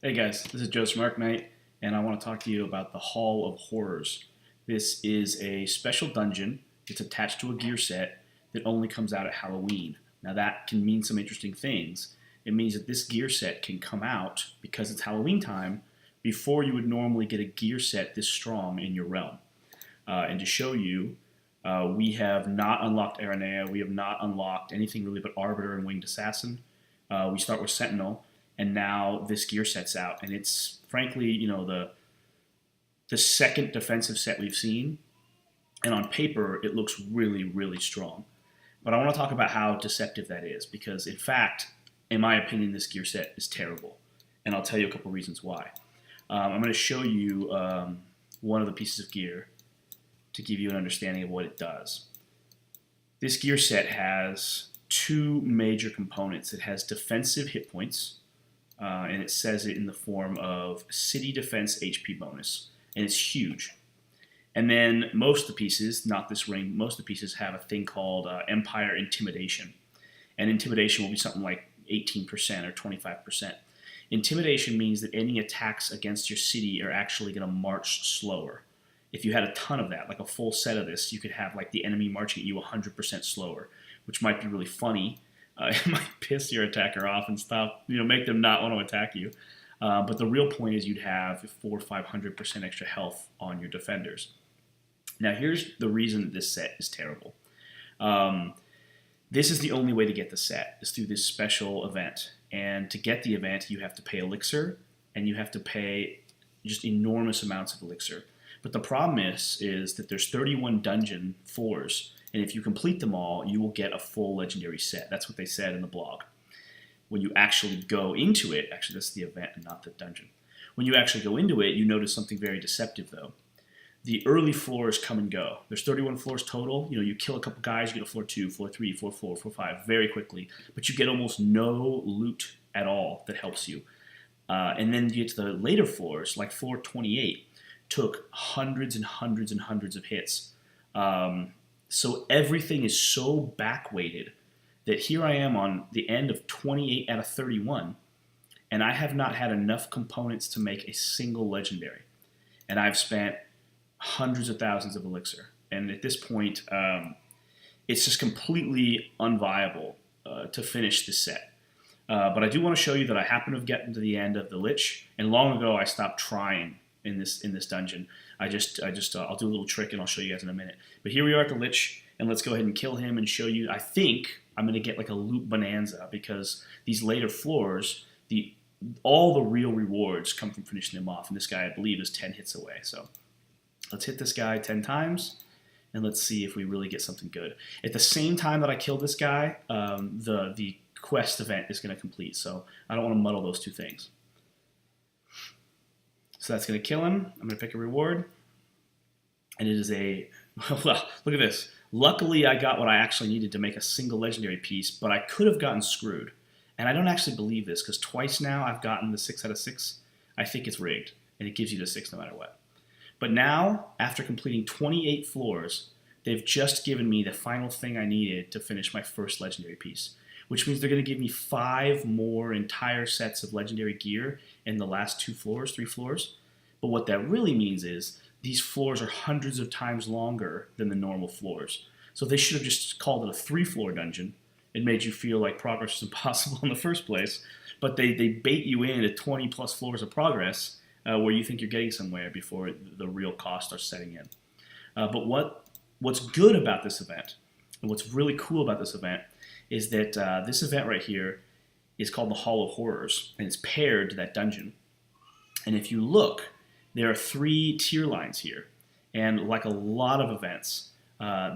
Hey guys, this is Joe Mark Knight, and I want to talk to you about the Hall of Horrors. This is a special dungeon. It's attached to a gear set that only comes out at Halloween. Now that can mean some interesting things. It means that this gear set can come out, because it's Halloween time, before you would normally get a gear set this strong in your realm. And to show you, we have not unlocked Aranea. We have not unlocked anything really but Arbiter and Winged Assassin. We start with Sentinel, and now this gear set's out, and it's frankly, the second defensive set we've seen, and on paper it looks really, really strong. But I want to talk about how deceptive that is, because in fact, in my opinion, this gear set is terrible, and I'll tell you a couple reasons why. I'm going to show you one of the pieces of gear to give you an understanding of what it does. This gear set has two major components. It has defensive hit points, and it says it in the form of city defense HP bonus, and it's huge. And then most of the pieces, not this ring, most of the pieces have a thing called Empire Intimidation, and Intimidation will be something like 18% or 25%. Intimidation means that any attacks against your city are actually going to march slower. If you had a ton of that, like a full set of this, you could have like the enemy marching at you 100% slower, which might be really funny. It might piss your attacker off and make them not want to attack you. But the real point is you'd have 400 or 500% extra health on your defenders. Now here's the reason that this set is terrible. This is the only way to get the set, is through this special event. And to get the event, you have to pay Elixir, and you have to pay just enormous amounts of Elixir. But the problem is that there's 31 dungeon floors, and if you complete them all, you will get a full legendary set. That's what they said in the blog. When you actually go into it, actually that's the event and not the dungeon. When you actually go into it, you notice something very deceptive though. The early floors come and go. There's 31 floors total. You kill a couple guys, you get a floor 2, floor 3, floor 4, floor 5 very quickly. But you get almost no loot at all that helps you. And then you get to the later floors, like floor 28, took hundreds and hundreds and hundreds of hits. So everything is so back-weighted that here I am on the end of 28 out of 31, and I have not had enough components to make a single legendary. And I've spent hundreds of thousands of Elixir. And at this point, it's just completely unviable to finish this set. But I do want to show you that I happen to have gotten to the end of the Lich, and long ago I stopped trying in this dungeon. I'll do a little trick and I'll show you guys in a minute. But here we are at the Lich, and let's go ahead and kill him and show you. I think I'm going to get like a loot bonanza, because these later floors, all the real rewards come from finishing them off, and this guy I believe is 10 hits away. So let's hit this guy 10 times, and let's see if we really get something good. At the same time that I kill this guy, the quest event is going to complete, so I don't want to muddle those two things. So that's going to kill him. I'm going to pick a reward. And it is well, look at this. Luckily, I got what I actually needed to make a single legendary piece, but I could have gotten screwed. And I don't actually believe this, because twice now I've gotten the 6 out of 6. I think it's rigged, and it gives you the 6 no matter what. But now, after completing 28 floors, they've just given me the final thing I needed to finish my first legendary piece, which means they're going to give me 5 more entire sets of legendary gear in the last 3 floors. But what that really means is these floors are hundreds of times longer than the normal floors. So they should have just called it a 3-floor dungeon and made you feel like progress was impossible in the first place. But they bait you into 20 plus floors of progress where you think you're getting somewhere before the real cost starts setting in. But what's good about this event, and what's really cool about this event, is that this event right here is called the Hall of Horrors, and it's paired to that dungeon. And if you look, there are 3 tier lines here. And like a lot of events,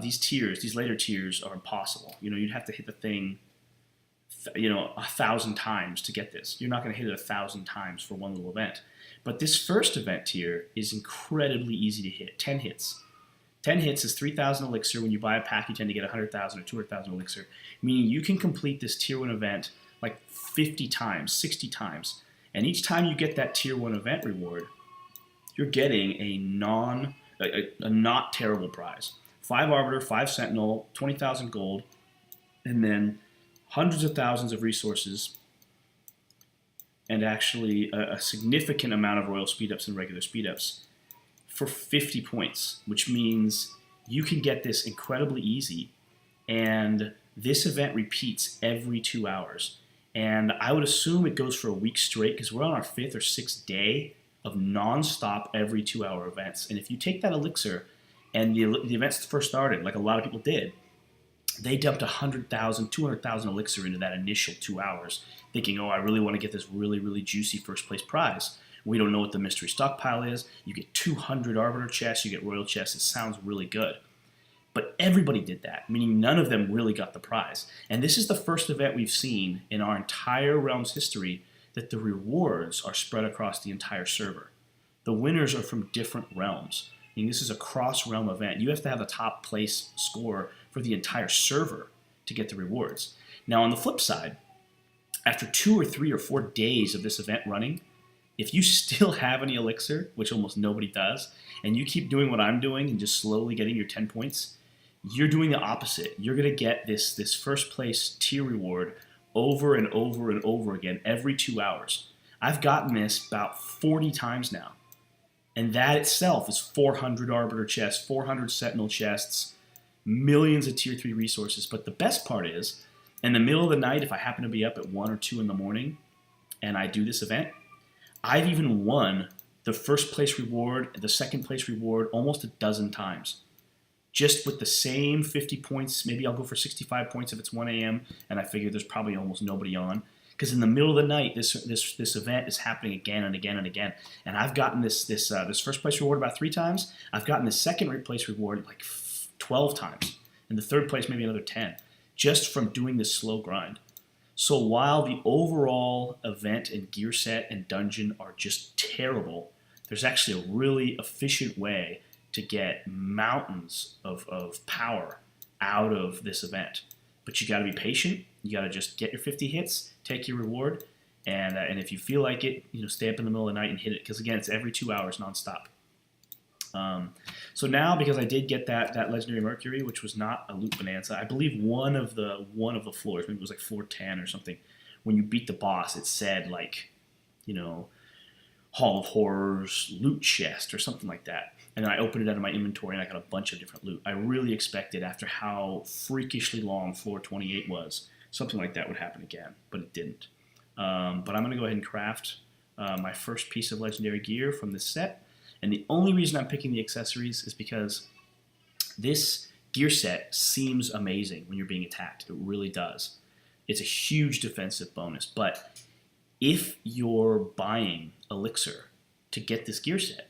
these later tiers are impossible. You'd have to hit the thing 1,000 times to get this. You're not going to hit it 1,000 times for one little event. But this first event tier is incredibly easy to hit. 10 hits. 10 hits is 3,000 Elixir. When you buy a pack, you tend to get 100,000 or 200,000 Elixir, meaning you can complete this Tier 1 event like 50 times, 60 times. And each time you get that Tier 1 event reward, you're getting a not terrible prize. 5 Arbiter, 5 Sentinel, 20,000 gold, and then hundreds of thousands of resources and actually a significant amount of royal speed ups and regular speed ups for 50 points, which means you can get this incredibly easy. And this event repeats every 2 hours. And I would assume it goes for a week straight because we're on our 5th or 6th day of non-stop every 2 hour events. And if you take that elixir and the events first started, like a lot of people did, they dumped 100,000, 200,000 elixir into that initial 2 hours, thinking, oh, I really want to get this really, really juicy first place prize. We don't know what the mystery stockpile is. You get 200 arbiter chests, you get royal chests. It sounds really good. But everybody did that, meaning none of them really got the prize. And this is the first event we've seen in our entire Realms history that the rewards are spread across the entire server. The winners are from different realms. I mean, this is a cross-realm event. You have to have a top place score for the entire server to get the rewards. Now, on the flip side, after 2 or 3 or 4 days of this event running, if you still have any elixir, which almost nobody does, and you keep doing what I'm doing and just slowly getting your 10 points, you're doing the opposite. You're going to get this first place tier reward over and over and over again every 2 hours. I've gotten this about 40 times now. And that itself is 400 arbiter chests, 400 sentinel chests, millions of tier 3 resources. But the best part is, in the middle of the night, if I happen to be up at 1 or 2 in the morning and I do this event, I've even won the first place reward, the second place reward almost a dozen times. Just with the same 50 points, maybe I'll go for 65 points if it's 1 a.m. and I figure there's probably almost nobody on. Because in the middle of the night, this event is happening again and again and again. And I've gotten this first place reward about 3 times. I've gotten the second place reward like 12 times. And the third place maybe another 10. Just from doing this slow grind. So while the overall event and gear set and dungeon are just terrible, there's actually a really efficient way to get mountains of power out of this event. But you got to be patient. You got to just get your 50 hits, take your reward, and if you feel like it, stay up in the middle of the night and hit it. Because again, it's every 2 hours nonstop. So now, because I did get that legendary Mercury, which was not a loot bonanza, I believe one of the floors, maybe it was like floor 10 or something. When you beat the boss, it said like, Hall of Horrors loot chest or something like that. And then I opened it out of my inventory and I got a bunch of different loot. I really expected, after how freakishly long floor 28 was, something like that would happen again, but it didn't. But I'm going to go ahead and craft my first piece of legendary gear from this set. And the only reason I'm picking the accessories is because this gear set seems amazing when you're being attacked. It really does. It's a huge defensive bonus. But if you're buying Elixir to get this gear set,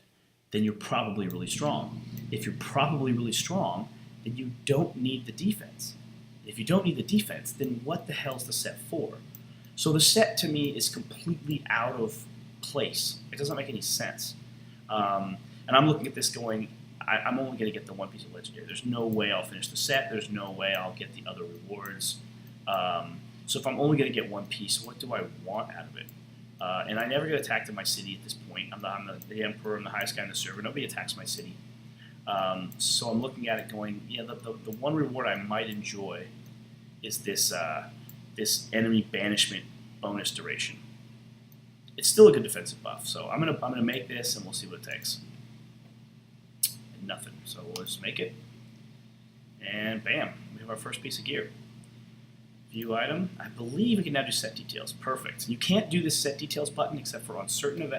then you're probably really strong. If you're probably really strong, then you don't need the defense. If you don't need the defense, then what the hell's the set for? So the set to me is completely out of place. It doesn't make any sense. And I'm looking at this going, I'm only going to get the one piece of legendary. There's no way I'll finish the set. There's no way I'll get the other rewards. So if I'm only going to get one piece, what do I want out of it? And I never get attacked in my city at this point. I'm the emperor. I'm the highest guy in the server. Nobody attacks my city. So I'm looking at it going, yeah, the one reward I might enjoy is this enemy banishment bonus duration. It's still a good defensive buff. So I'm gonna make this and we'll see what it takes. And nothing. So we'll just make it. And bam, we have our first piece of gear. View item. I believe we can now do set details. Perfect. You can't do this set details button except for on certain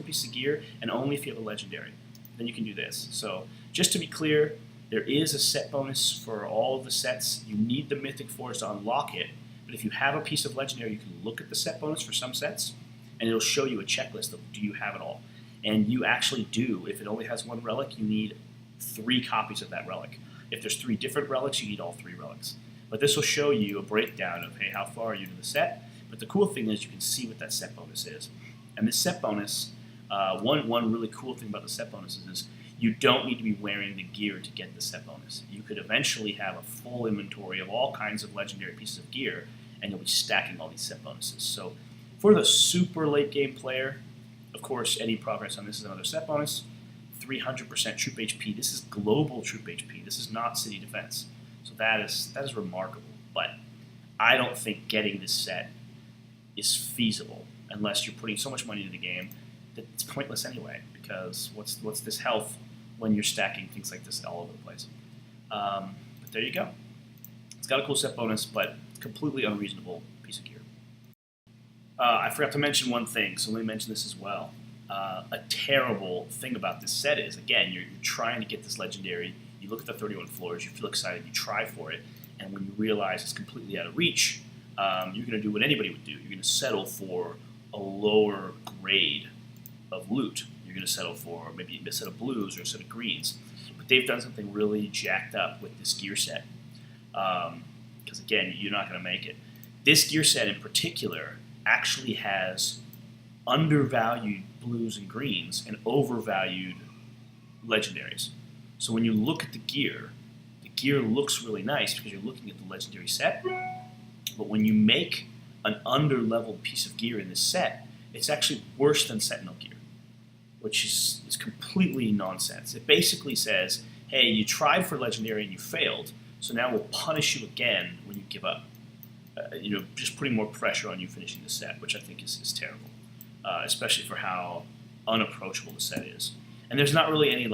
pieces of gear and only if you have a legendary. Then you can do this. So just to be clear, there is a set bonus for all of the sets. You need the Mythic Force to unlock it. But if you have a piece of legendary, you can look at the set bonus for some sets, and it'll show you a checklist of do you have it all. And you actually do. If it only has one relic, you need 3 copies of that relic. If there's 3 different relics, you need all 3 relics. But this will show you a breakdown of, hey, how far are you to the set? But the cool thing is you can see what that set bonus is. And this set bonus, one really cool thing about the set bonuses is you don't need to be wearing the gear to get the set bonus. You could eventually have a full inventory of all kinds of legendary pieces of gear, and you'll be stacking all these set bonuses. So for the super late game player, of course, any progress on this is another set bonus. 300% troop HP. This is global troop HP. This is not city defense. So that is remarkable. But I don't think getting this set is feasible. unless you're putting so much money into the game that it's pointless anyway, because what's this health when you're stacking things like this all over the place? But there you go. It's got a cool set bonus, but completely unreasonable piece of gear. I forgot to mention one thing, so let me mention this as well. A terrible thing about this set is, again, you're trying to get this legendary. You look at the 31 floors, you feel excited, you try for it, and when you realize it's completely out of reach, you're going to do what anybody would do. You're going to settle for a lower grade of loot. You're going to settle for maybe a set of blues or a set of greens. But they've done something really jacked up with this gear set. Because again, you're not going to make it. This gear set in particular actually has undervalued blues and greens and overvalued legendaries. So when you look at the gear looks really nice because you're looking at the legendary set. But when you make an under-leveled piece of gear in this set, it's actually worse than Sentinel gear, which is completely nonsense. It basically says, hey, you tried for legendary and you failed, so now we'll punish you again when you give up. Just putting more pressure on you finishing the set, which I think is terrible, especially for how unapproachable the set is. And there's not really any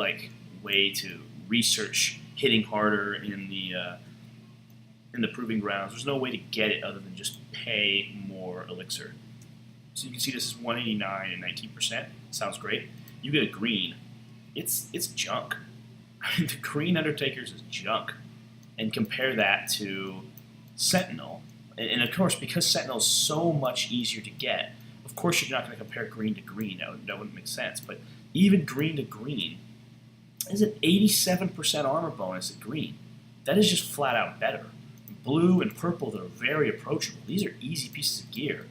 way to research hitting harder in the proving grounds. There's no way to get it other than just pay more elixir. So you can see this is 189 and 19%. Sounds great. You get a green, it's junk. I mean, the green Undertakers is junk. And compare that to Sentinel. And of course, because Sentinel is so much easier to get, of course you're not going to compare green to green. That wouldn't make sense. But even green to green is an 87% armor bonus at green. That is just flat out better. Blue and purple that are very approachable. These are easy pieces of gear.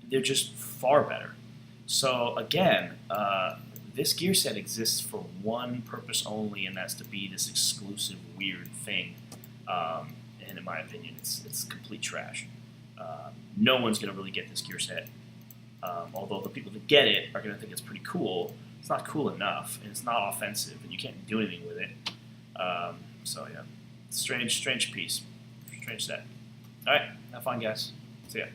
They're just far better. So again, this gear set exists for one purpose only, and that's to be this exclusive weird thing. And in my opinion, it's complete trash. No one's going to really get this gear set. Although the people that get it are going to think it's pretty cool. It's not cool enough, and it's not offensive, and you can't do anything with it. So yeah, strange piece. Strange set. All right, have fun, guys. See ya.